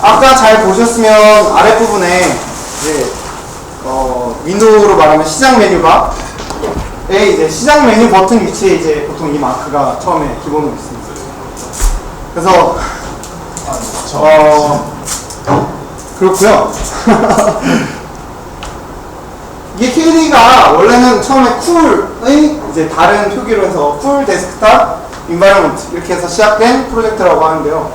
아까 잘 보셨으면 아랫부분에 이제 윈도우로 말하면 시작 메뉴바에 이제 시작 메뉴 버튼 위치에 이제 보통 이 마크가 처음에 기본으로 있습니다. 그래서 그렇고요. 이게 KD가 원래는 처음에 쿨의 이제 다른 표기로 해서 쿨 데스크탑 인바이러먼트 이렇게 해서 시작된 프로젝트라고 하는데요.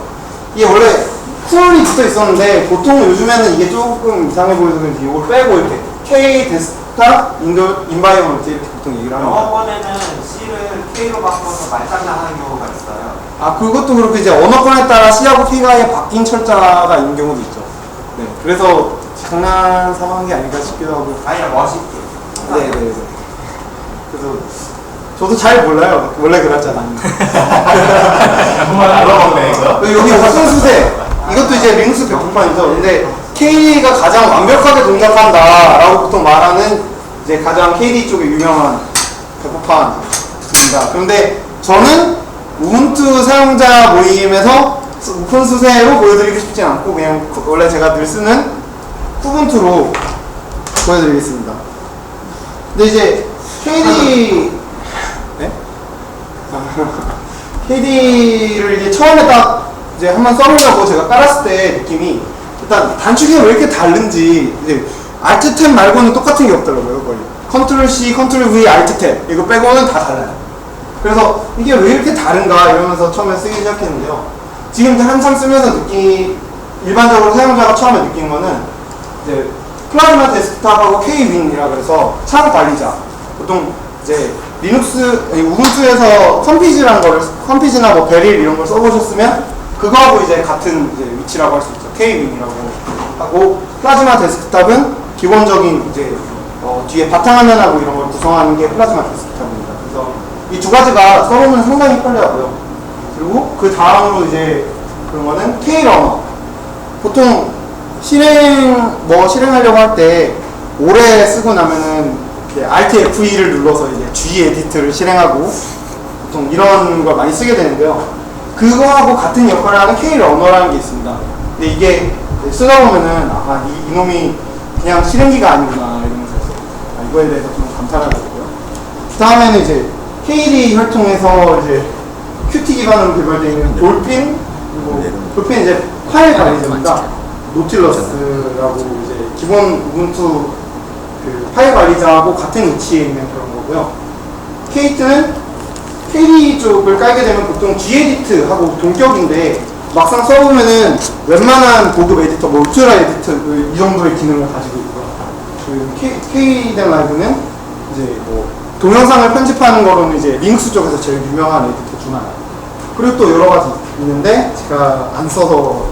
이게 원래 쿨이 붙어 있었는데 보통 요즘에는 이게 조금 이상해 보여서 그런지 이걸 빼고 이렇게 K 데스크탑 인바이러먼트 이렇게 보통 얘기를 합니다. 영어권에는 C를 K로 바꿔서 말장난하는 경우가 있어요. 아, 그것도 그렇고 이제 언어권에 따라 C하고 K가 바뀐 철자가 있는 경우도 있죠. 네, 그래서 장난 삼아한 게 아닌가 싶기도 하고. 아니야, 멋있게. 네네네. 그래서 저도 잘 몰라요. 원래 그랬잖아요. 정말 알아봤네, 이거. 여기 우선수세 이것도 이제 링스 백분판이죠. 근데 K가 가장 완벽하게 동작한다 라고 보통 말하는 이제 가장 KD 쪽에 유명한 백분판입니다. 그런데 저는 우분투 사용자 모임에서 오픈수세로 보여드리고 싶지 않고 그냥 원래 제가 늘 쓰는 쿠분투로 보여드리겠습니다. 근데 이제 KD 네? KD를 이제 처음에 딱 이제 한번 써보려고 제가 깔았을 때 느낌이 일단 단축키가 왜 이렇게 다른지 이제 Alt 탭 말고는 똑같은 게 없더라고요. 거의 Ctrl C, Ctrl V, Alt 탭 이거 빼고는 다 달라요. 그래서 이게 왜 이렇게 다른가 이러면서 처음에 쓰기 시작했는데요. 지금 한참 쓰면서 일반적으로 사용자가 처음에 느낀 거는 이제 플라즈마 데스크탑하고 K-윈이라 그래서 창 관리자. 보통 이제 우분투에서 컴피즈나 뭐 베릴 이런 걸 써보셨으면 그거하고 이제 같은 이제 위치라고 할 수 있죠. K-윈이라고 하고 플라즈마 데스크탑은 기본적인 이제 뒤에 바탕화면하고 이런 걸 구성하는 게 플라즈마 데스크탑입니다. 그래서 이 두 가지가 써보면 상당히 편리하고요. 그리고 그 다음으로 이제 그런 거는 K-러너. 보통 실행하려고 할 때 오래 쓰고 나면은 Alt F2를 눌러서 이제 G 에디트를 실행하고 보통 이런 걸 많이 쓰게 되는데요. 그거하고 같은 역할을 하는 K-러너라는 게 있습니다. 근데 이게 쓰다 보면은 이놈이 그냥 실행기가 아니구나 이러면서 이거에 대해서 좀 감탄하게 되고요. 그 다음에는 이제 KD 혈통에서 이제 Qt 기반으로 개발되어 있는 돌핀, 그리고 돌핀 이제 파일 관리자입니다. 노틸러스라고 이제 기본 우분투 그 파일 관리자하고 같은 위치에 있는 그런 거고요. 케이트는 KD 쪽을 깔게 되면 보통 Gedit하고 동격인데 막상 써보면은 웬만한 고급 에디터, 뭐 울트라 에디터 이 정도의 기능을 가지고 있고요. 그 KDM 라이브는 이제 뭐 동영상을 편집하는 거로는 이제 링스 쪽에서 제일 유명한 에디터 중 하나. 그리고 또 여러 가지 있는데 제가 안 써서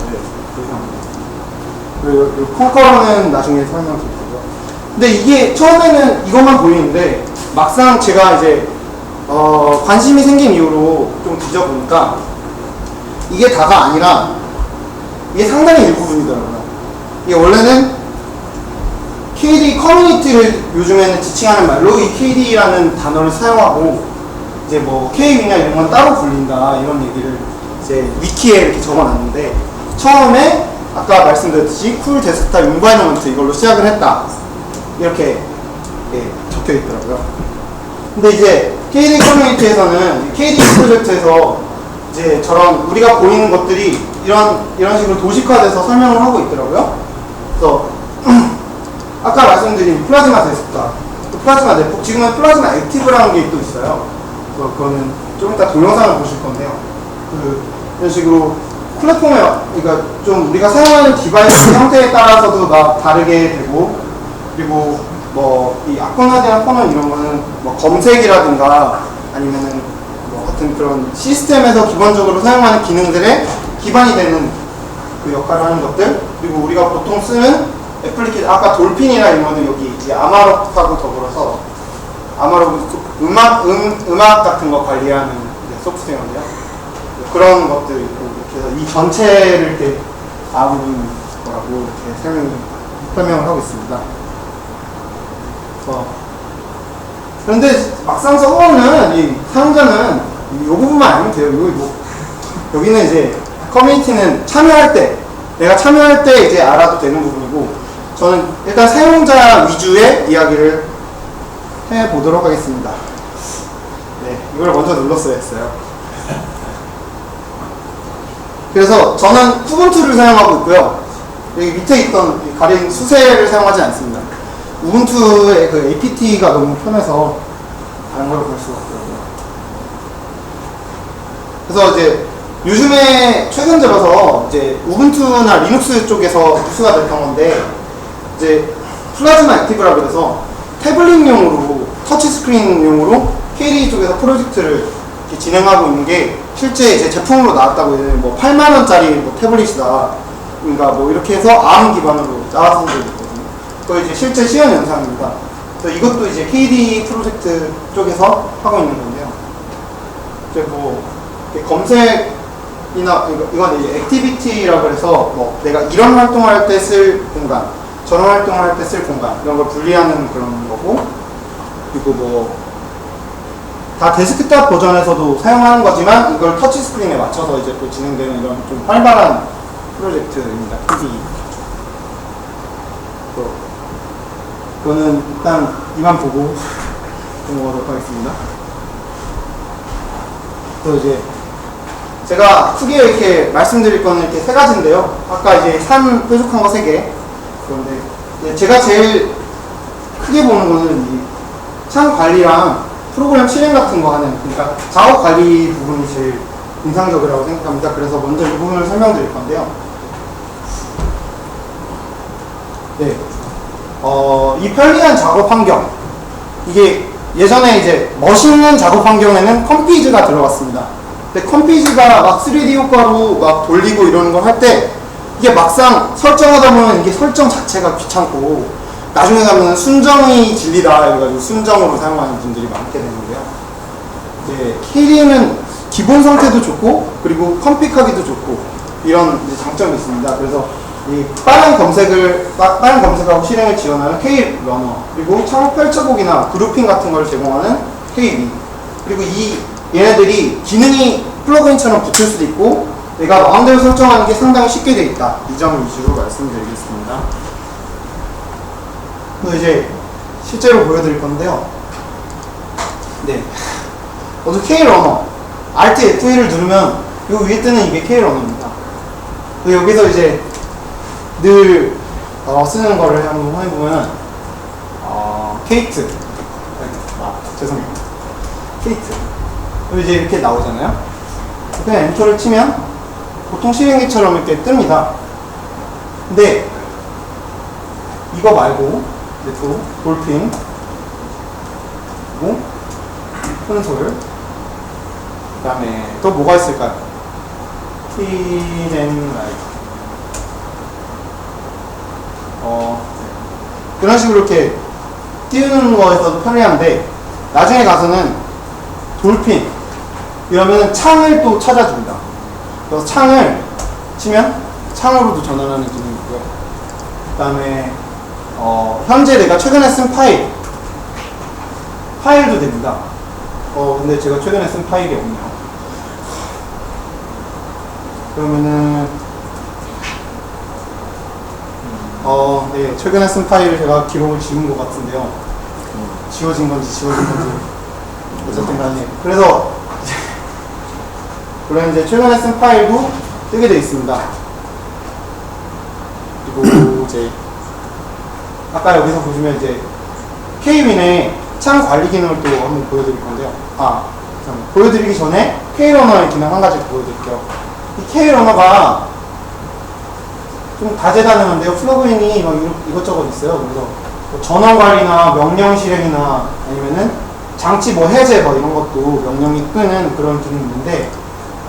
그 콩커러는 나중에 설명드릴 거고요. 근데 이게 처음에는 이것만 보이는데 막상 제가 이제 관심이 생긴 이후로 좀 뒤져보니까 이게 다가 아니라 이게 상당히 일부분이더라고요. 이게 원래는 KD 커뮤니티를 요즘에는 지칭하는 말로 이 KD라는 단어를 사용하고 이제 뭐 K-윈이나 이런 건 따로 불린다 이런 얘기를 이제 위키에 이렇게 적어놨는데 처음에 아까 말씀드렸듯이 쿨 데스크탑 인바이러먼트 이걸로 시작을 했다 이렇게 적혀 있더라고요. 근데 이제 KD 커뮤니티에서는 KD 프로젝트에서 이제 저런 우리가 보이는 것들이 이런 식으로 도식화돼서 설명을 하고 있더라고요. 그래서 아까 말씀드린 플라즈마 데스크탑, 플라즈마 넷북, 지금은 플라즈마 액티브라는 게 또 있어요. 그래서 그거는 좀 이따 동영상을 보실 건데요. 이런 식으로 플랫폼에, 그러니까 좀 우리가 사용하는 디바이스 형태에 따라서도 막 다르게 되고, 그리고 뭐 이 아코나디나 코넌 이런 거는 뭐 검색이라든가 아니면은 뭐 같은 그런 시스템에서 기본적으로 사용하는 기능들에 기반이 되는 그 역할을 하는 것들, 그리고 우리가 보통 쓰는 애플리케이션, 아까 돌핀이나 이런 거는 여기 이제 아마록하고 더불어서 아마록 음악 같은 거 관리하는 소프트웨어인데요. 그런 것들 있고, 그래서 이 전체를 이렇게 아우르는 거라고 이렇게 설명을 하고 있습니다. 그런데 막상 써보면 이 사용자는 이 부분만 알면 돼요. 여기는 이제 커뮤니티는 참여할 때 내가 참여할 때 이제 알아도 되는 부분이고, 저는 일단 사용자 위주의 이야기를 해보도록 하겠습니다. 네, 이걸 먼저 눌렀어야 했어요. 그래서 저는 쿠분투를 사용하고 있고요. 여기 밑에 있던 이 가린 수세를 사용하지 않습니다. 우분투의 그 APT가 너무 편해서 다른 걸 볼 수가 없더라고요. 그래서 이제 요즘에 최근 들어서 이제 우분투나 리눅스 쪽에서 뉴스가 됐던 건데, 이제 플라즈마 액티브라고 해서 태블릿용으로 터치스크린용으로 KDE 쪽에서 프로젝트를 이렇게 진행하고 있는 게 실제 이제 제품으로 나왔다고 해요. 뭐 8만 원짜리 뭐 태블릿이다. 그러니까 뭐 이렇게 해서 ARM 기반으로 나와서 있거든요. 그거 이제 실제 시연 영상입니다. 그래서 이것도 이제 KDE 프로젝트 쪽에서 하고 있는 건데요. 이제 뭐 검색이나 이건 이제 액티비티라고 해서 뭐 내가 이런 활동을 할 때 쓸 공간, 저런 활동을 할 때 쓸 공간 이런 걸 분리하는 그런 거고, 그리고 뭐 다 데스크탑 버전에서도 사용하는 거지만 이걸 터치 스크린에 맞춰서 이제 또 진행되는 이런 좀 활발한 프로젝트입니다. KDE. 그거는 일단 이만 보고 넘어가도록 하겠습니다. 또 이제 제가 크게 이렇게 말씀드릴 거는 이렇게 세 가지인데요. 아까 이제 뾰족한 거 3개. 그런데 제가 제일 크게 보는 거는 이 창 관리랑 프로그램 실행 같은 거 하는, 그러니까 작업 관리 부분이 제일 인상적이라고 생각합니다. 그래서 먼저 이 부분을 설명드릴 건데요. 네. 이 편리한 작업 환경. 이게 예전에 이제 멋있는 작업 환경에는 컴피즈가 들어갔습니다. 근데 컴피즈가 막 3D 효과로 막 돌리고 이러는 걸 할 때 이게 막상 설정하다 보면 이게 설정 자체가 귀찮고 나중에 가면 순정이 진리다 이래가지고 순정으로 사용하는 분들이 많게 되는데요. 이제 KDE는 기본 상태도 좋고 그리고 컴픽하기도 좋고 이런 이제 장점이 있습니다. 그래서 이 빠른 검색하고 실행을 지원하는 K-러너, 그리고 창업 펼쳐보기나 그룹핑 같은 걸 제공하는 KV, 그리고 얘네들이 기능이 플러그인처럼 붙을 수도 있고 내가 마음대로 설정하는 게 상당히 쉽게 되어 있다. 이 점을 위주로 말씀드리겠습니다. 또 이제 실제로 보여드릴 건데요. 네. 먼저 K-러너, Alt F1을 누르면 이 위에 뜨는 이게 K-러너입니다. 여기서 이제 늘 쓰는 거를 한번 해보면 케이트, 죄송해요, 케이트 이제 이렇게 나오잖아요. 그냥 엔터를 치면 보통 실행기처럼 이렇게 뜹니다. 근데 이거 말고 이제 또 볼핑 그리고 콘솔, 그 다음에 또 뭐가 있을까요? 퀸앤라이트, 그런 식으로 이렇게 띄우는 거에서도 편리한데 나중에 가서는 돌핀 이러면 창을 또 찾아줍니다. 그래서 창을 치면 창으로도 전환하는 기능이 있고요. 그 다음에 현재 내가 최근에 쓴 파일도 됩니다. 근데 제가 최근에 쓴 파일이 없네요. 그러면은 네, 최근에 쓴 파일을 제가 기록을 지운 것 같은데요. 지워진 건지 어쨌든 간에. 그래서 이제 최근에 쓴 파일도 뜨게 되어 있습니다. 그리고 이제 아까 여기서 보시면 이제 Kwin의 창 관리 기능을 또 한번 보여드릴 건데요. 보여드리기 전에 K-러너의 기능 한 가지 보여드릴게요. 이 K-러너가 좀 다재다능한데요. 플러그인이 막 이것저것 있어요. 그래서 뭐 전원 관리나 명령 실행이나 아니면은 장치 뭐 해제 뭐 이런 것도 명령이 끄는 그런 기능이 있는데,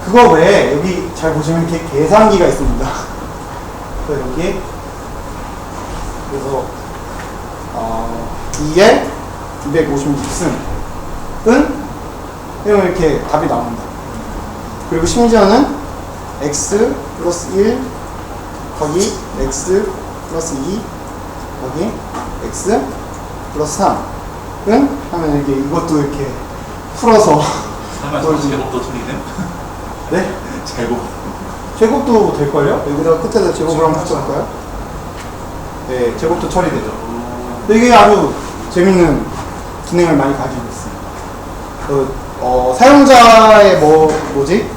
그거 외에 여기 잘 보시면 이렇게 계산기가 있습니다. 그래서 여기에 그래서 2에 256승은 이렇게 답이 나옵니다. 그리고 심지어는 x 플러스 1 거기 x 플러스 2 거기 x 플러스 3은 하면 이렇게 이것도 이렇게 풀어서 설마 제곱도 틀리네? 네? 제곱. 제곱도 될걸요? 여기다 끝에다 제곱을 한번 붙여볼까요? 네, 제곱도 처리되죠. 근데 이게 아주 재밌는 기능을 많이 가지고 있습니다. 사용자의 뭐지?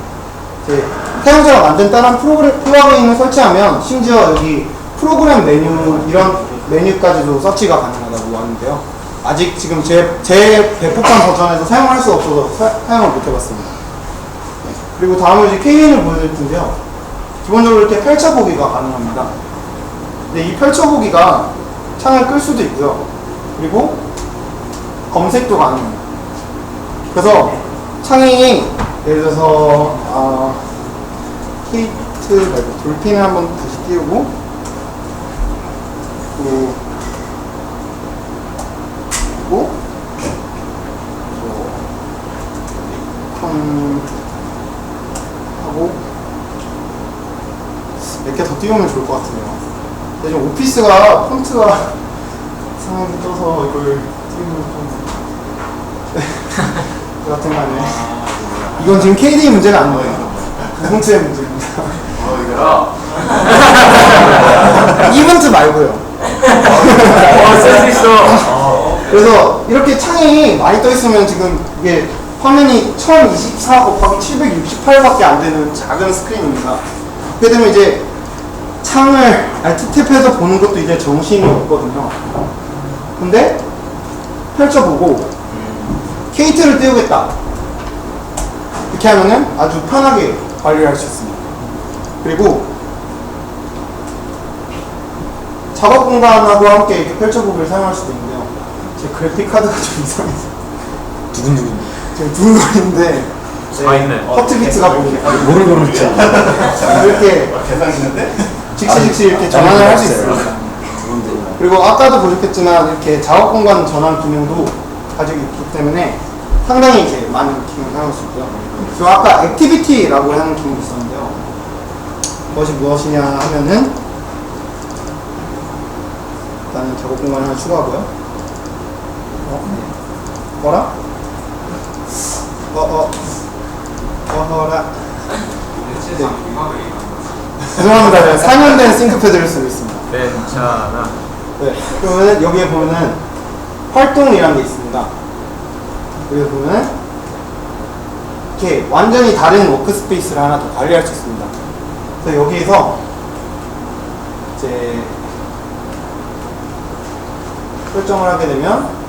이제 사용자가 만든 다른 플러그인을 설치하면 심지어 여기 프로그램 메뉴 이런 메뉴까지도 서치가 가능하다고 하는데요. 아직 지금 제 배포판 버전에서 사용할 수 없어서 사용을 못 해봤습니다. 네. 그리고 다음으로 이제 KN을 보여드릴 텐데요. 기본적으로 이렇게 펼쳐보기가 가능합니다. 근데 이 펼쳐보기가 창을 끌 수도 있고요. 그리고 검색도 가능합니다. 그래서 창이 예를 들어서 케이트 말고 돌핀을 한번 다시 띄우고 그리고 하고 몇 개 더 띄우면 좋을 것 같은데요. 근데 좀 오피스가 폰트가 이상하게 떠서 이걸 띄우면 좀 같은 간에 이건 지금 KD 문제가 아니에요. 폰트의 문제입니다. 이거요? 이벤트 말고요. 쓸 수 있어. 그래서 이렇게 창이 많이 떠 있으면 지금 이게 화면이 1024 곱하기 768밖에 안 되는 작은 스크린입니다. 그렇게 되면 이제 창을 Alt 탭해서 보는 것도 이제 정신이 없거든요. 근데 펼쳐보고 케이트를 띄우겠다. 이렇게 하면은 아주 편하게 관리를 할 수 있습니다. 그리고 작업 공간하고 함께 이렇게 펼쳐보기를 사용할 수도 있는데요. 제 그래픽 카드가 좀 이상해서 두근두근. 지금 두근거리는데 다 있네. 허트비트가 보니까 뭐를 고르지? 이렇게 계산했는데? 즉시 이렇게 전환을 할 수 있습니다. 그리고 아까도 보셨겠지만 이렇게 작업 공간 전환 기능도 가지고 있기 때문에 상당히 이제 많은 기능을 사용할 수 있고요. 그리고 아까 액티비티라고 하는 기능이 있었는데요. 그것이 무엇이냐 하면은 일단은 작업 공간 하나 추가하고요. 뭐라? 어허라. 죄송합니다. 제가 4년 된 싱크패드를 쓰고 있습니다. 괜찮아. 네. 그러면 여기에 보면은 활동이라는 게 있습니다. 여기 보면은 이렇게 완전히 다른 워크스페이스를 하나 더 관리할 수 있습니다. 그래서 여기에서 이제 설정을 하게 되면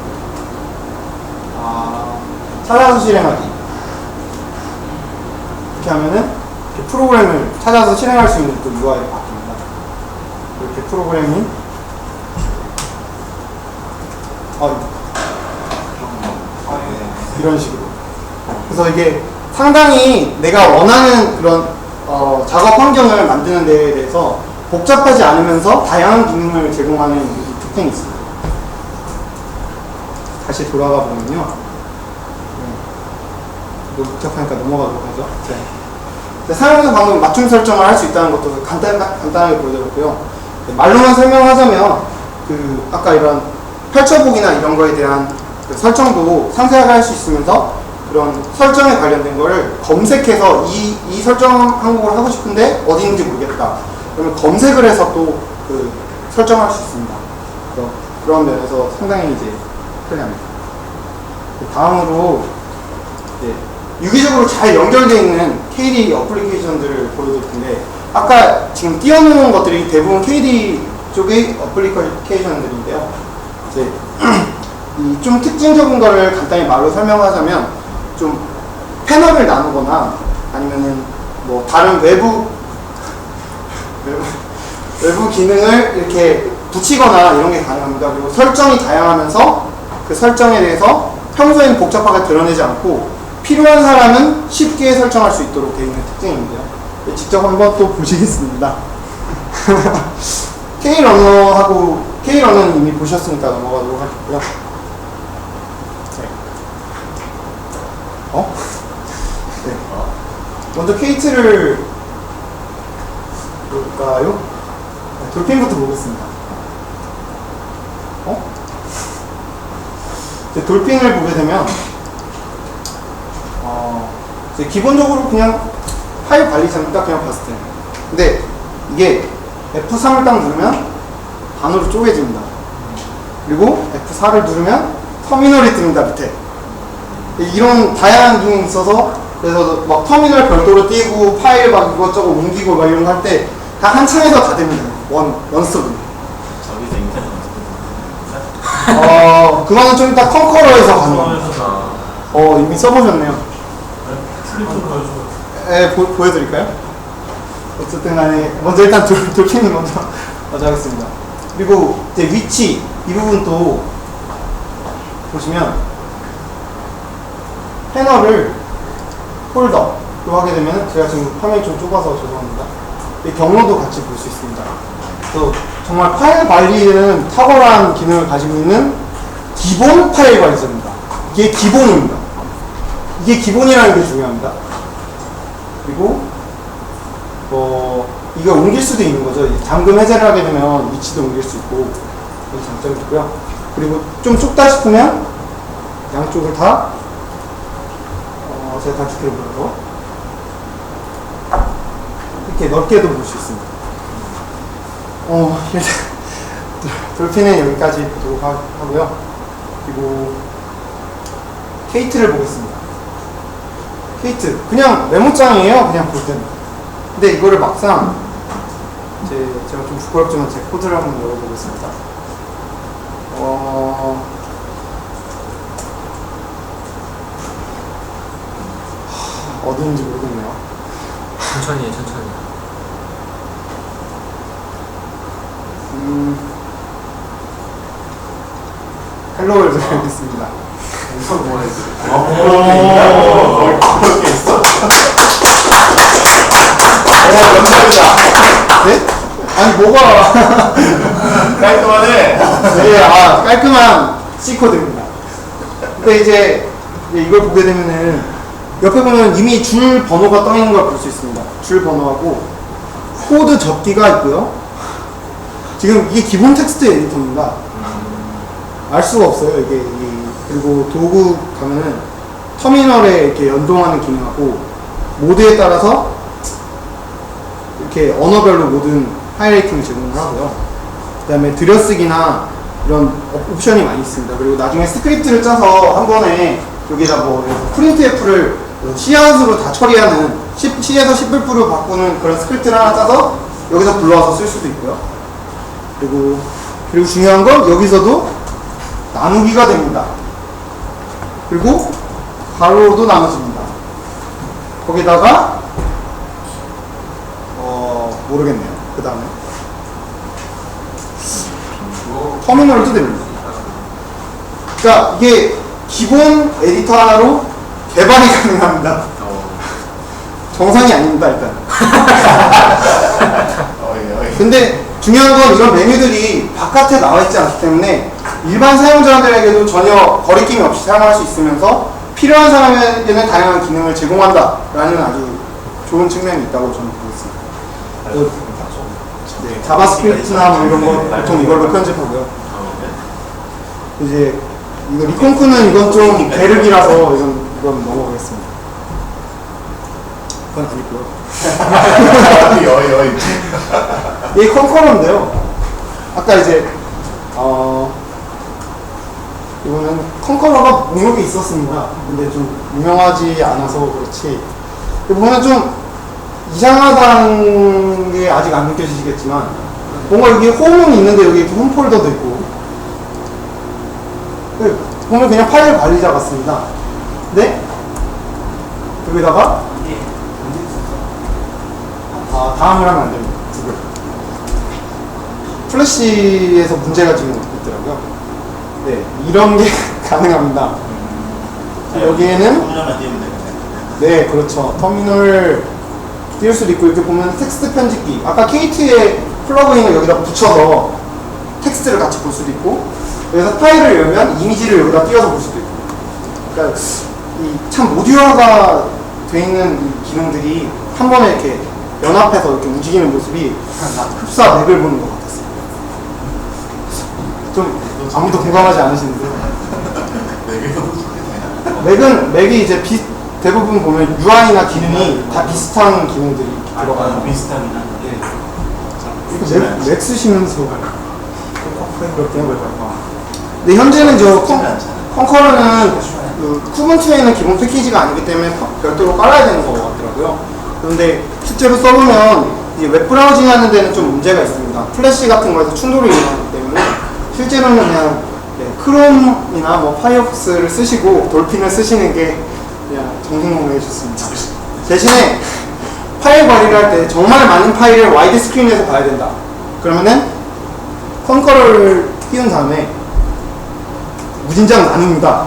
찾아서 실행하기 이렇게 하면은 이렇게 프로그램을 찾아서 실행할 수 있는 또 UI가 바뀝니다. 이렇게 프로그램이 이런 식으로. 그래서 이게 상당히 내가 원하는 그런 작업 환경을 만드는 데에 대해서 복잡하지 않으면서 다양한 기능을 제공하는 특징이 있습니다. 다시 돌아가 보면요. 너무 복잡하니까 넘어가도록 하죠. 네. 사용자 방금 맞춤 설정을 할 수 있다는 것도 간단하게 보여드렸고요. 말로만 설명하자면 아까 이런 펼쳐보기나 이런 거에 대한 설정도 상세하게 할 수 있으면서 그런 설정에 관련된 거를 검색해서 이 설정 항목을 하고 싶은데 어디 있는지 모르겠다. 그러면 검색을 해서 또 설정할 수 있습니다. 그래서 그런 면에서 상당히 이제 편리합니다. 다음으로 유기적으로 잘 연결되어 있는 KD 어플리케이션들을 보여드릴 텐데 아까 지금 띄워놓은 것들이 대부분 KD 쪽의 어플리케이션들인데요. 이제 이 좀 특징적인 거를 간단히 말로 설명하자면 좀 패널을 나누거나 아니면은 뭐 다른 외부 기능을 이렇게 붙이거나 이런 게 가능합니다. 그리고 설정이 다양하면서 그 설정에 대해서 평소에는 복잡하게 드러내지 않고 필요한 사람은 쉽게 설정할 수 있도록 되어 있는 특징인데요. 직접 한번 또 보시겠습니다. K러너는 이미 보셨으니까 넘어가도록 하겠고요. 네. 먼저 케이트를 볼까요? 돌핀부터 보겠습니다. 이제 돌핀을 보게 되면 이제 기본적으로 그냥 파일 관리자입니다. 그냥 봤을 때 근데 이게 F3을 딱 누르면 반으로 쪼개집니다. 그리고 F4를 누르면 터미널이 뜹니다, 밑에. 이런 다양한 기능이 있어서 그래서 막 터미널 별도로 띄고 파일 막 이것저것 옮기고 막 이런 거 할 때 다 한 창에서 다 됩니다. 원스톱으로. 저기서 인터넷 그거는 좀 이따 컨커러에서 가능합니다. 이미 써보셨네요. 플립도 보여줘. 네, 보여드릴까요? 어쨌든 간에 먼저 일단 돌핀이 먼저 하겠습니다. 그리고 이제 위치 이 부분 또 보시면 패널을 폴더로 하게 되면 제가 지금 화면이 좀 좁아서 죄송합니다. 이 경로도 같이 볼 수 있습니다. 그래서 정말 파일 관리는 탁월한 기능을 가지고 있는 기본 파일 관리자입니다. 이게 기본입니다. 이게 기본이라는 게 중요합니다. 그리고 이거 옮길 수도 있는 거죠. 잠금 해제를 하게 되면 위치도 옮길 수 있고 그런 장점이 있고요. 그리고 좀 좁다 싶으면 양쪽을 다 제가 다 지켜보려고 이렇게 넓게도 볼 수 있습니다. 돌핀은 여기까지 보도록 하고요. 그리고 케이트를 보겠습니다. 케이트 그냥 메모장이에요. 그냥 볼 때는. 근데 이거를 막상 제가 좀 부끄럽지만 제 코드를 한번 열어보겠습니다. 어디인지 모르겠네요. 천천히 해, 천천히. 헬로 월드 해보겠습니다. 이거 뭐였어? 그렇게 있어? 영상이다. 네? 아니 뭐가 깔끔하네. 네, 깔끔한 C코드입니다. 근데 이제 이걸 보게 되면은 옆에 보면 이미 줄 번호가 떠 있는 걸 볼 수 있습니다. 줄 번호하고 코드 접기가 있고요. 지금 이게 기본 텍스트 에디터입니다. 알 수가 없어요. 이게 그리고 도구 가면은 터미널에 이렇게 연동하는 기능하고 모드에 따라서 이렇게 언어별로 모든 하이라이팅을 제공을 하고요. 그 다음에 들여쓰기나 이런 옵션이 많이 있습니다. 그리고 나중에 스크립트를 짜서 한 번에 여기다 프린트F를 Cout으로 다 처리하는 C에서 C++로 바꾸는 그런 스크립트를 하나 짜서 여기서 불러와서 쓸 수도 있고요. 그리고 중요한 건 여기서도 나누기가 됩니다. 그리고 가로로도 나눠집니다. 거기다가 모르겠네요. 그 다음에 터미널을 뜯어냅니다. 그러니까 이게 기본 에디터 하나로 개발이 가능합니다. 정상이 아닙니다, 일단. 근데 중요한 건 이런 메뉴들이 바깥에 나와 있지 않기 때문에 일반 사용자들에게도 전혀 거리낌이 없이 사용할 수 있으면서 필요한 사람에게는 다양한 기능을 제공한다라는 아주 좋은 측면이 있다고 저는 보고 있습니다. 네, 자바스크립트나 뭐 이런 거 보통 이걸로 편집하고요. 이제 이거 리콘크는 이건 좀 게르기라서 이건 넘어가겠습니다. 그건 아니고요. 이게 컨커러인데요. 아까 이제 이거는 컨커러가 목록에 있었습니다. 근데 좀 유명하지 않아서 그렇지. 보면 좀 이상하다는 게 아직 안 느껴지시겠지만 뭔가 여기 홈은 있는데 여기 홈 폴더도 있고 보면 그냥 파일 관리자 같습니다. 근데 여기다가 다음을 하면 안 됩니다. 구글. 플래시에서 문제가 지금 있더라고요. 네, 이런 게 가능합니다. 여기에는 네, 그렇죠. 터미널 띄울 수도 있고 이렇게 보면 텍스트 편집기. 아까 KT의 플러그인을 여기다 붙여서 텍스트를 같이 볼 수도 있고 여기서 파일을 열면 이미지를 여기다 띄워서 볼 수도 있고. 그러니까 참 모듈화가 돼 있는 이 기능들이 한 번에 이렇게 연합해서 이렇게 움직이는 모습이 흡사 맥을 보는 것 같았어요. 좀 아무도 공감하지 않으시는데. 맥이 이제 대부분 보면 UI나 기능이 다 비슷한 기능들이 들어가요. 비슷하긴 한데 맥 쓰시면서 그렇게 한 걸까요? 근데 현재는 저 컨커러는 그 쿠번트에는 기본 패키지가 아니기 때문에 별도로 깔아야 되는 것 같더라고요. 그런데 실제로 써보면 이제 웹 브라우징 하는 데는 좀 문제가 있습니다. 플래시 같은 거에서 충돌이 일어나기 때문에 실제로는 그냥 크롬이나 뭐 파이어폭스를 쓰시고 돌핀을 쓰시는 게 그냥 정신공부해 주셨습니다. 대신에 파일 관리를 할 때 정말 많은 파일을 와이드 스크린에서 봐야 된다. 그러면은 컨커러를 띄운 다음에 무진장 나눕니다.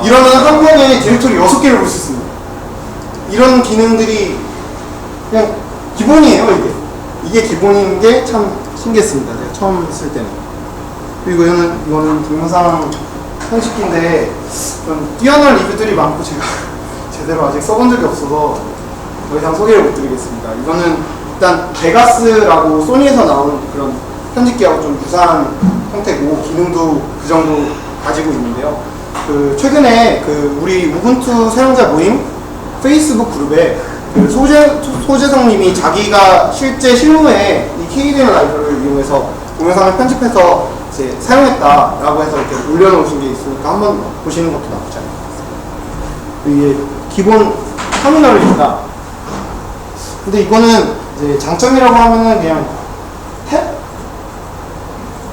이러면 한 번에 디렉토리 6개를 볼 수 있습니다. 이런 기능들이 그냥 기본이에요, 이게. 이게 기본인 게 참 신기했습니다. 제가 처음 했을 때는. 그리고 이거는 동영상 편집기인데 좀 뛰어난 리뷰들이 많고 제가 제대로 아직 써본 적이 없어서 더 이상 소개를 못 드리겠습니다. 이거는 일단 베가스라고 소니에서 나온 그런 편집기하고 좀 유사한 형태고 기능도 그 정도 가지고 있는데요. 그 최근에 그 우리 우분투 사용자 모임 페이스북 그룹에 그 소재성님이 자기가 실제 실무에 이 KDN 라이브러리를 이용해서 동영상을 편집해서 이제 사용했다라고 해서 이렇게 올려놓으신 게 있으니까 한번 보시는 것도 나쁘지 않을 것 같습니다. 이게 기본 터미널입니다. 근데 이거는 이제 장점이라고 하면은 그냥 탭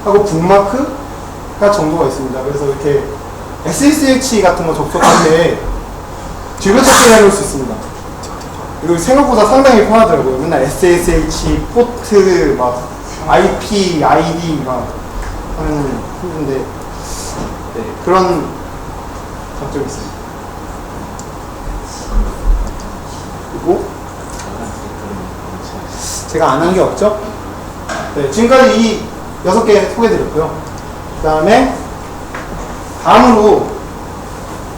하고 북마크가 정도가 있습니다. 그래서 이렇게 SSH 같은 거 접속할 때 즐겨찾기를 해놓을 수 있습니다. 그리고 생각보다 상당히 편하더라고요. 맨날 SSH, 포트, 막 IP, ID 막 하면 힘든데 네, 그런 장점이 있습니다. 그리고 제가 안 한 게 없죠? 네, 지금까지 이 6개 소개해드렸고요. 그 다음으로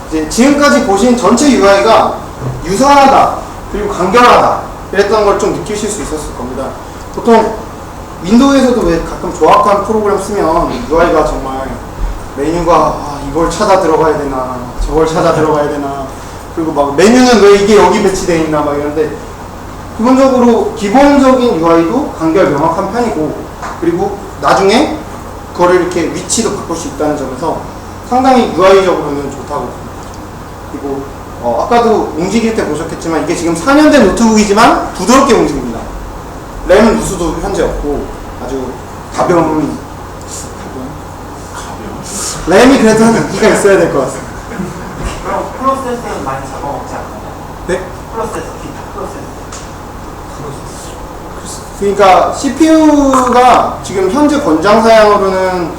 이제 지금까지 보신 전체 UI가 유사하다 그리고 간결하다 이랬던 걸 좀 느끼실 수 있었을 겁니다. 보통 윈도우에서도 왜 가끔 조합한 프로그램 쓰면 UI가 정말 메뉴가 이걸 찾아 들어가야 되나 저걸 찾아 들어가야 되나 그리고 막 메뉴는 왜 이게 여기 배치되어 있나 막 이런데 기본적으로 기본적인 UI도 간결 명확한 편이고 그리고 나중에 그거를 이렇게 위치도 바꿀 수 있다는 점에서 상당히 UI적으로는 좋다고 봅니다. 그리고 아까도 움직일 때 보셨겠지만 이게 지금 4년 된 노트북이지만 부드럽게 움직입니다. 램 누수도 현재 없고 아주 가벼운 램이 그래도 한 인기가 있어야 될 것 같습니다. 그럼 프로세서는 많이 잡아먹지 않나요? 네? 프로세서, 기타 프로세서. 그러니까 CPU가 지금 현재 권장 사양으로는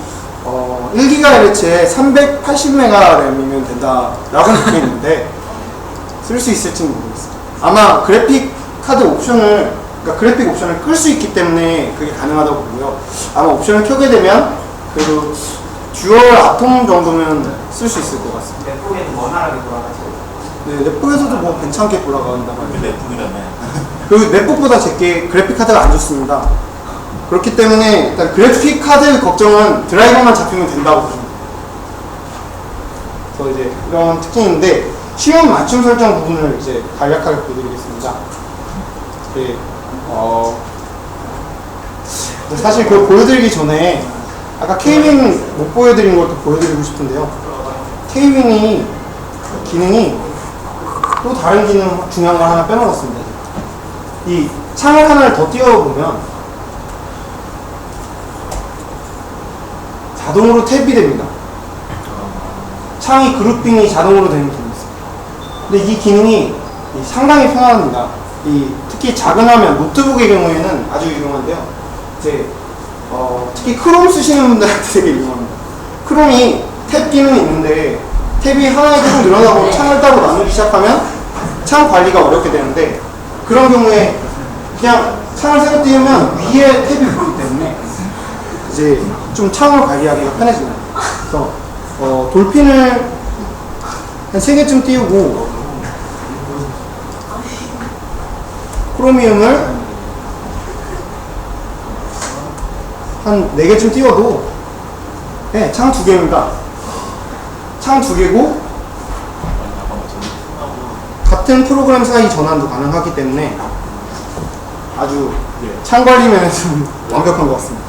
1GHz에 380MB 램이면 된다라고 되어 있는데 쓸 수 있을지는 모르겠어요. 아마 그래픽 카드 옵션을 그러니까 그래픽 옵션을 끌 수 있기 때문에 그게 가능하다고 보고요. 아마 옵션을 켜게 되면 그 듀얼 아톰 정도면 쓸 수 있을 것 같습니다. 넷북에는 원활하게 돌아가죠. 네, 넷북에서도 뭐 괜찮게 돌아간다고 하는데 넷북이라며. 그리고 넷북보다 제게 그래픽 카드가 안 좋습니다. 그렇기 때문에 일단 그래픽 카드 걱정은 드라이버만 잡히면 된다고 봅니다. 그래서 이제 이런 특징인데 쉬운 맞춤 설정 부분을 이제 간략하게 보여드리겠습니다. 네, 사실 그걸 보여드리기 전에 아까 K윙 못 보여드린 것도 보여드리고 싶은데요. K윙이 기능이 또 다른 기능 중요한 걸 하나 빼먹었습니다. 이 창을 하나를 더 띄워보면 자동으로 탭이 됩니다. 창이 그룹핑이 자동으로 되는 기능이 있습니다. 근데 이 기능이 상당히 편합니다. 특히 작은 화면, 노트북의 경우에는 아주 유용한데요. 이제 특히 크롬 쓰시는 분들한테 되게 유용합니다. 크롬이 탭 기능이 있는데 탭이 하나에 계속 늘어나고 창을 따로 나누기 시작하면 창 관리가 어렵게 되는데 그런 경우에 그냥 창을 새로 띄우면 위에 탭이 있기 때문에 이제 좀 창을 관리하기가 편해집니다. 그래서 돌핀을 한 3개쯤 띄우고 크로미움을 한 4개쯤 띄워도 네, 창 2개입니다. 창 2개고 같은 프로그램 사이 전환도 가능하기 때문에 아주 창 관리면은 좀 완벽한 것 같습니다.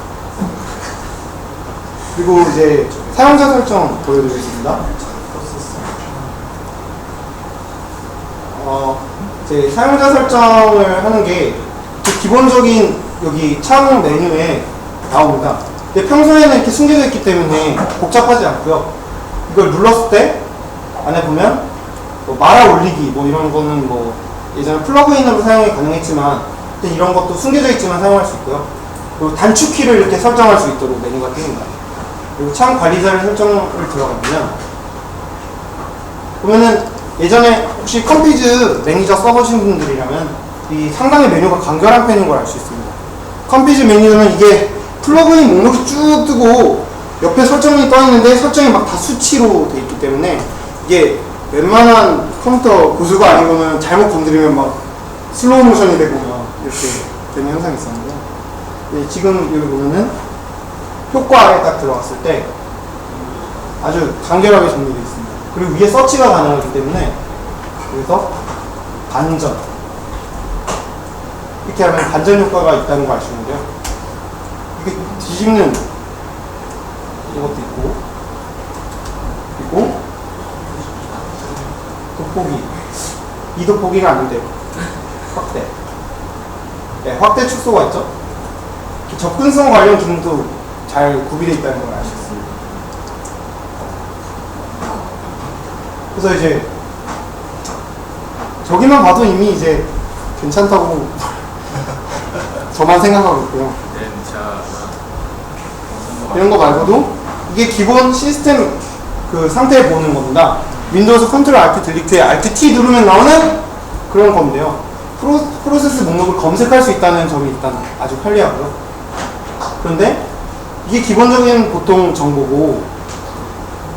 그리고 이제 사용자 설정 보여드리겠습니다. 이제 사용자 설정을 하는 게 기본적인 여기 창 메뉴에 나옵니다. 근데 평소에는 이렇게 숨겨져 있기 때문에 복잡하지 않고요. 이걸 눌렀을 때 안에 보면 뭐 말아 올리기 뭐 이런 거는 뭐 예전에 플러그인으로 사용이 가능했지만 이런 것도 숨겨져 있지만 사용할 수 있고요. 그리고 단축키를 이렇게 설정할 수 있도록 메뉴가 띄입니다. 그리고 창 관리자를 설정을 들어가면 보면은 예전에 혹시 컴피즈 매니저 써보신 분들이라면 이 상당히 메뉴가 간결한 편인 걸 알 수 있습니다. 컴피즈 메뉴는 이게 플러그인 목록이 쭉 뜨고 옆에 설정이 떠 있는데 설정이 막 다 수치로 돼 있기 때문에 이게 웬만한 컴퓨터 고수가 아니고는 잘못 건드리면 막 슬로우 모션이 되고 막 이렇게 되는 현상이 있었는데 지금 여기 보면은 효과에 딱 들어갔을 때 아주 간결하게 정리되어 있습니다. 그리고 위에 서치가 가능하기 때문에 그래서 반전 이렇게 하면 반전 효과가 있다는 걸 알 수 있는데요. 이게 뒤집는 이것도 있고 그리고 돋보기 이 돋보기가 아닌데 확대 확대 축소가 있죠. 접근성 관련 기능도 잘 구비되어 있다는 걸 알 수 있습니다. 그래서 이제 저기만 봐도 이미 이제 괜찮다고 저만 생각하고 있고요. 이런 거 말고도 이게 기본 시스템 그 상태를 보는 겁니다. 윈도우에서 컨트롤 Alt 딜리트에 Alt T 누르면 나오는 그런 건데요. 프로세스 목록을 검색할 수 있다는 점이 일단 아주 편리하고요. 그런데 이게 기본적인 보통 정보고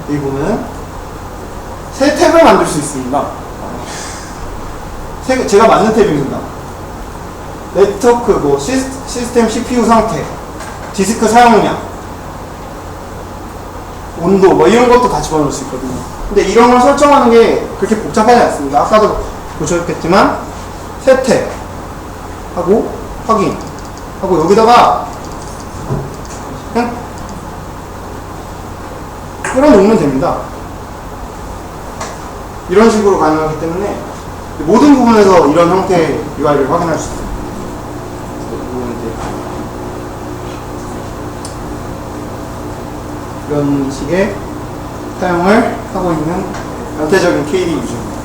여기 보면 새 탭을 만들 수 있습니다. 제가 만든 탭입니다. 네트워크, 뭐 시스템 CPU 상태, 디스크 사용량, 온도 뭐 이런 것도 다 집어넣을 수 있거든요. 근데 이런 걸 설정하는 게 그렇게 복잡하지 않습니다. 아까도 보셨겠지만 새 탭 하고 확인 하고 여기다가 그냥 끌어놓으면 됩니다. 이런 식으로 가능하기 때문에 모든 부분에서 이런 형태의 UI를 확인할 수 있습니다. 이런 식의 사용을 하고 있는 연태적인 KD 유저입니다.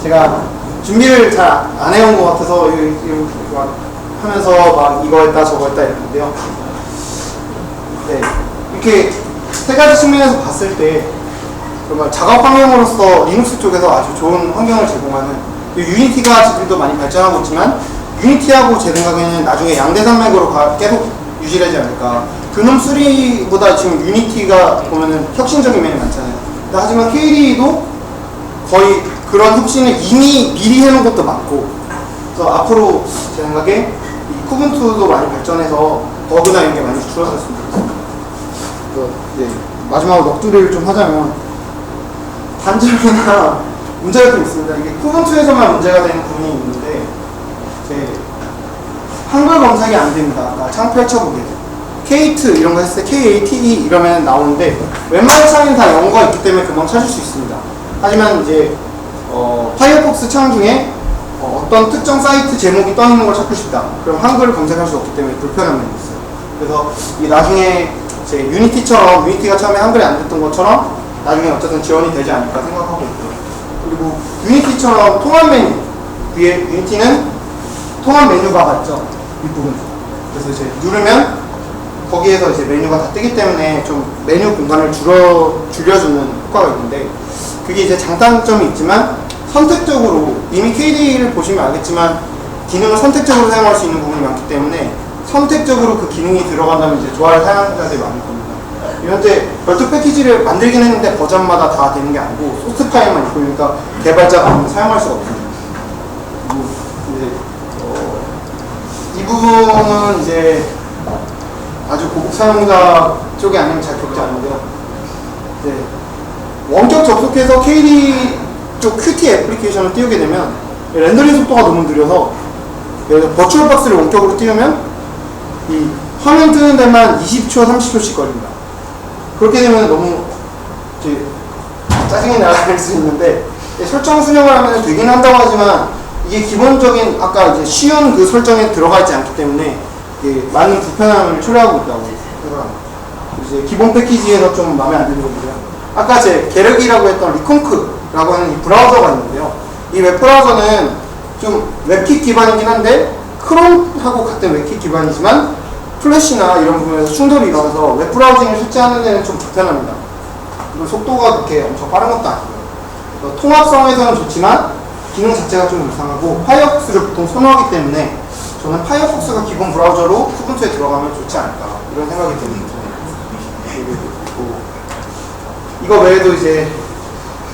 제가 준비를 잘 안 해온 것 같아서 이거 하면서 막 이거 했다 저거 했다 이랬는데요. 네, 이렇게 세 가지 측면에서 봤을 때 정말 작업 환경으로서 리눅스 쪽에서 아주 좋은 환경을 제공하는 유니티가 지금도 많이 발전하고 있지만 유니티하고 제 생각에는 나중에 양대산맥으로 계속 유지되지 않을까. 그놈 3보다 지금 유니티가 보면은 혁신적인 면이 많잖아요. 하지만 KDE도 거의 그런 혁신을 이미 미리 해놓은 것도 많고, 그래서 앞으로 제 생각에 이 쿠븐투도 많이 발전해서 버그나 이런 게 많이 줄어들었으면 좋겠습니다. 그래서 이제 마지막으로 넋두리를 좀 하자면 단점이나 문제가 좀 있습니다. 이게 쿠븐투에서만 문제가 되는 부분이 있는데 이제 한글 검색이 안 됩니다. 창 펼쳐보게 돼요. K8 이런 거 했을 때 KATE 이러면 나오는데 웬만한 창에는 다 영어가 있기 때문에 금방 찾을 수 있습니다. 하지만 이제 파이어폭스 창 중에 어떤 특정 사이트 제목이 떠 있는 걸 찾고 싶다. 그럼 한글을 검색할 수 없기 때문에 불편한 면이 있어요. 그래서 이 나중에 제 유니티처럼 유니티가 처음에 한글이 안 됐던 것처럼 나중에 어쨌든 지원이 되지 않을까 생각하고 있고요. 그리고 유니티처럼 통합 메뉴 위에 유니티는 통합 메뉴가 맞죠? 윗부분. 그래서 이제 누르면 거기에서 이제 메뉴가 다 뜨기 때문에 좀 메뉴 공간을 줄여주는 효과가 있는데 그게 이제 장단점이 있지만 선택적으로 이미 KDE를 보시면 알겠지만 기능을 선택적으로 사용할 수 있는 부분이 많기 때문에 선택적으로 그 기능이 들어간다면 이제 좋아할 사용자들이 많을 겁니다. 현재 별도 패키지를 만들긴 했는데 버전마다 다 되는 게 아니고 소스 파일만 있고 그러니까 개발자가 아무튼 사용할 수가 없습니다. 그리고 이제 이 부분은 이제 아주 고급 사용자 쪽이 아니면 잘 겪지 않는데요. 원격 접속해서 KDE 쪽 Qt 애플리케이션을 띄우게 되면 렌더링 속도가 너무 느려서 버추얼 박스를 원격으로 띄우면 이 화면 뜨는 데만 20초, 30초씩 걸립니다. 그렇게 되면 너무 이제 짜증이 나갈 수 있는데 설정 수정을 하면 되긴 한다고 하지만 이게 기본적인 아까 이제 쉬운 그 설정에 들어가 있지 않기 때문에 이게 많은 불편함을 초래하고 있다고 생각합니다. 이제 기본 패키지에서 좀 마음에 안 드는 거고요. 아까 제 게르기라고 했던 리콩크라고 하는 이 브라우저가 있는데요. 이 웹브라우저는 좀 웹킷 기반이긴 한데 크롬하고 같은 웹킷 기반이지만 플래시나 이런 부분에서 충돌이 일어나서 웹브라우징을 실제하는 데는 좀 불편합니다. 그리고 속도가 그렇게 엄청 빠른 것도 아니고요. 통합성에서는 좋지만 기능 자체가 좀 이상하고 파이어폭스를 보통 선호하기 때문에 저는 파이어폭스가 기본 브라우저로 쿠분투에 들어가면 좋지 않을까 이런 생각이 듭니다. 이거 외에도 이제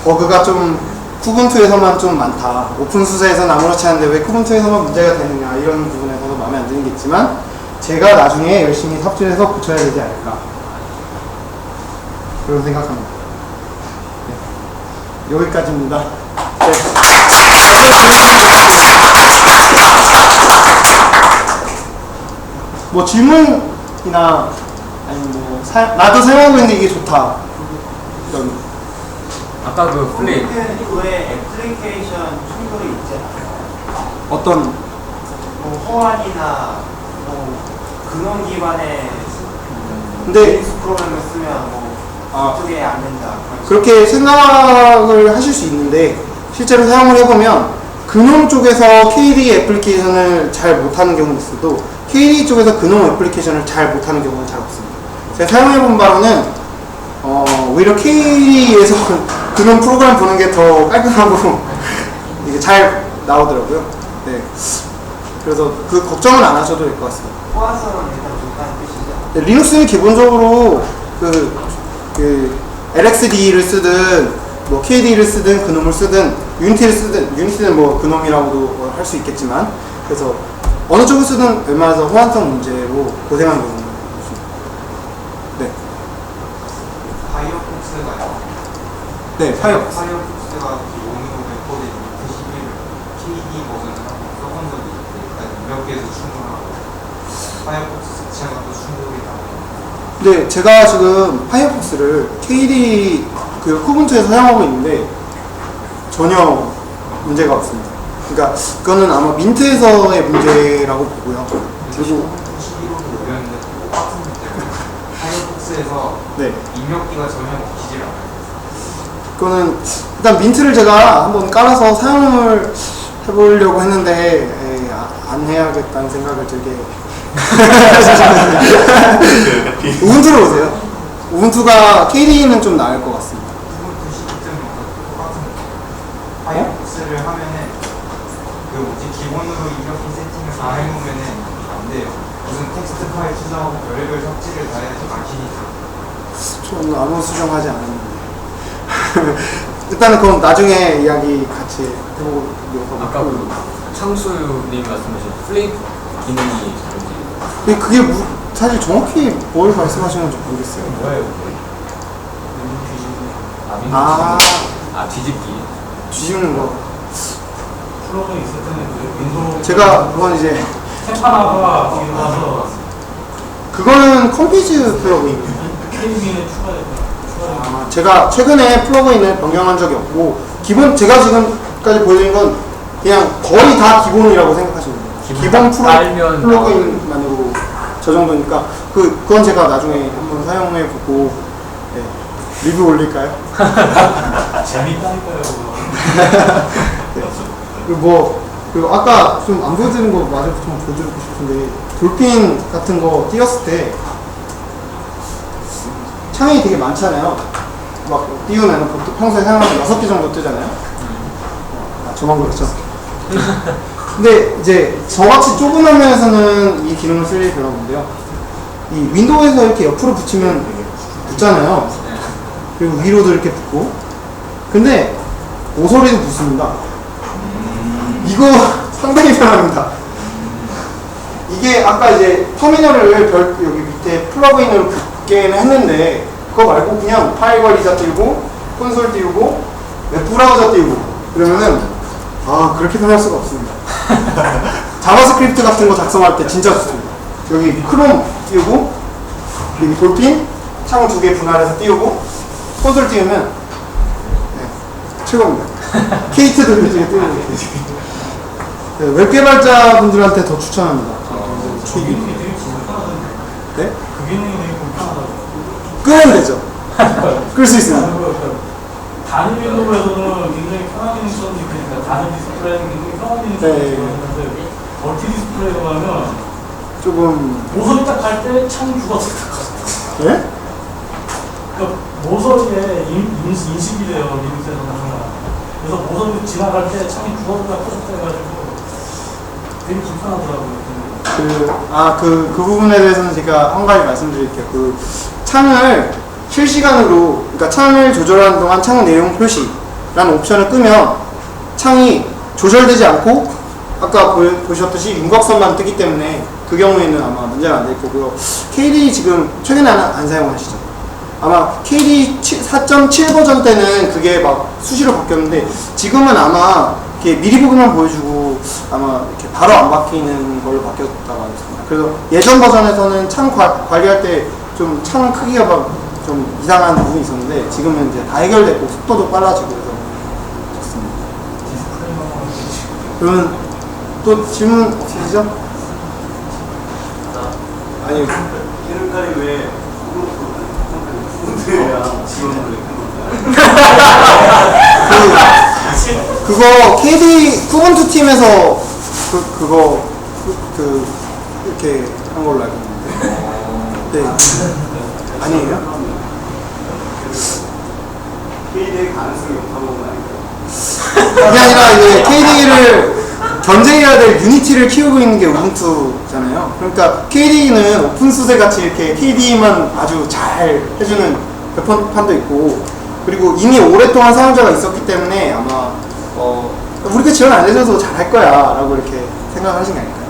버그가 좀 쿠분투에서만 좀 많다. 오픈수세에서는 아무렇지 않은데 왜 쿠분투에서만 문제가 되느냐 이런 부분에서도 마음에 안 드는 게 있지만 제가 나중에 열심히 삽질해서 고쳐야 되지 않을까 그런 생각합니다. 네. 여기까지입니다. 네. 뭐 질문이나 아니면 뭐 나도 사용하고 있는데 이게 좋다 이런 아까 그 플레이 왜 애플리케이션 충돌이 있지 않아요? 어떤 뭐 호환이나 뭐 근원 기반의 근데 제임스 프로그램을 쓰면 뭐 어떻게 안 된다. 그렇게 생각을 하실 수 있는데 실제로 사용을 해보면 근원 쪽에서 KDE 애플리케이션을 잘 못하는 경우는 있어도 KDE 쪽에서 근원 애플리케이션을 잘 못하는 경우는 잘 없습니다. 제가 사용해본 바로는 오히려 KDE에서 근원 프로그램 보는 게 더 깔끔하고 이게 잘 나오더라고요. 네. 그래서 그 걱정은 안 하셔도 될 것 같습니다. 호환성은 일단 좋다는 뜻이죠. 네, 리눅스는 기본적으로 그 LXD를 쓰든 뭐 KDE를 쓰든 그놈을 쓰든 유니티는 뭐 그놈이라고도 할 수 있겠지만 그래서 어느 쪽을 쓰든 웬만해서 호환성 문제로 고생하는 경우는 없습니다. 네. 파이어폭스가 네, 파이어폭스. 파이어폭스가 용이로 웹코드 91을 KD 버전을 하고 써본 적이 있는데 몇 개에서 충돌하고 파이어폭스 자체가 또 충돌이 나고. 네, 제가 지금 파이어폭스를 KDE 그 쿠분투에서 사용하고 있는데 전혀 문제가 없습니다. 그러니까 그거는 아마 민트에서의 문제라고 보고요. 그리고 91호도 올렸는데 똑같은 문제 때문에 파이어폭스에서 네, 입력기가 전혀 먹히질 않아요. 그거는 일단 민트를 제가 한번 깔아서 사용을 해보려고 했는데 안 해야겠다는 생각을 들게. 우분투로 오세요. 우분투가 KDE는 좀 나을 것 같습니다. 쿠분투 12.0도 똑같은 문제. 파이어폭스를 하면은 그 뭐지 기본으로 입력기 세팅을 다 해놓으면은 안 돼요. 무슨 텍스트 파일 수정하고 별의별 삽질을 다 해야지 마시니까. 저는 아무 수정하지 않았는데. 일단은 그건 나중에 이야기 같이 해보려고 아까 하고. 그 창수님 말씀하신 플레이 기능이 뭔지 근데 그게 사실 정확히 뭘 말씀하시는 건지 모르겠어요. 뭐예요? 뒤집기. 뒤집는 거. 플러그인 있을 때는 그 윈도우 제가 그건 이제 탭하다가 뒤로 가서 그거는 컴피즈 플러그인이에요. KDE에 제가 최근에 플러그인을 변경한 적이 없고 제가 지금까지 보여드린 건 그냥 거의 다 기본이라고 생각하시면 돼요. 기본 플러그인만으로 저 정도니까 그건 제가 나중에 한번 사용해보고 네, 리뷰 올릴까요? 재밌다니까요. 그리고 아까 좀 안 보여드린 거 마저 좀 보여드리고 싶은데 돌핀 같은 거 띄웠을 때 창이 되게 많잖아요. 막 띄우면 보통 평소에 사용하면 6개 정도 뜨잖아요. 저만 그렇죠. 근데 이제 저같이 좁은 화면에서는 이 기능을 쓸 일이 별로 없는데요. 이 윈도우에서 이렇게 옆으로 붙이면 붙잖아요. 그리고 위로도 이렇게 붙고. 근데 모서리도 붙습니다. 이거 상당히 편합니다. 이게 아까 이제 터미널을 여기 밑에 플러그인으로 붙게는 했는데 그거 말고 그냥 파일 관리자 띄우고 콘솔 띄우고 웹브라우저 띄우고 그러면은 아, 그렇게 편할 수가 없습니다. 자바스크립트 같은 거 작성할 때 진짜 좋습니다. 여기 크롬 띄우고, 여기 볼핀, 창 2개 분할해서 띄우고, 코드를 띄우면, 네, 최고입니다. 케이트도 요즘에 띄우고. 네, 웹 개발자분들한테 더 추천합니다. 그 기능이 되게 불편하던데. 네? 그 기능이 되게 불편하다고. 끄면 되죠. 끌 수 있습니다. 단일 윈도우에서는 굉장히 편한 기능 썼는데, 그러니까 단일 디스플레이는 굉장히 편한 기능 네. 썼는데, 멀티 디스플레이로 가면 조금, 모서리 딱 갈 때 창이 죽어서 네? 그러니까 모서리에 인식이 돼요, 리눅스에서는. 그래서 모서리 지나갈 때 창이 죽어서가 터졌어가지고 되게 불편하더라고요. 그 부분에 대해서는 제가 한 가지 말씀드릴게요. 그 창을 실시간으로, 그러니까 창을 조절하는 동안 창 내용 표시라는 옵션을 끄면 창이 조절되지 않고 아까 보셨듯이 윤곽선만 뜨기 때문에 그 경우에는 아마 문제가 안 될 거고요. KDE 지금 최근에 안 사용하시죠? 아마 KDE 4.7 버전 때는 그게 막 수시로 바뀌었는데 지금은 아마 이렇게 미리 보기만 보여주고 아마 이렇게 바로 안 바뀌는 걸로 바뀌었다고 하겠습니다. 그래서 예전 버전에서는 창 관리할 때 좀 창 크기가 막 좀 이상한 부분이 있었는데 지금은 이제 다 해결됐고 속도도 빨라지고 그래서 좋습니다. 그러면 또 질문 없으시죠? 아니, 기름깔이 왜 후드랑 지원을 그거 KD 쿠번투 팀에서 그거 이렇게 한 걸로 알고 있는데. 네. 아니에요? KD의 가능성이 없다고 보면 아닐까요? 그게 아니라 이제 KD를 경쟁해야 될 유니티를 키우고 있는 게 우분투잖아요. 그러니까 KD는 오픈소스 같이 이렇게 KD만 아주 잘 해주는 개편판도 있고, 그리고 이미 오랫동안 사용자가 있었기 때문에 아마 우리가 지원 안 해줘서 잘 할 거야 라고 이렇게 생각하신 게 아닐까요?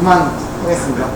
이만 하겠습니다.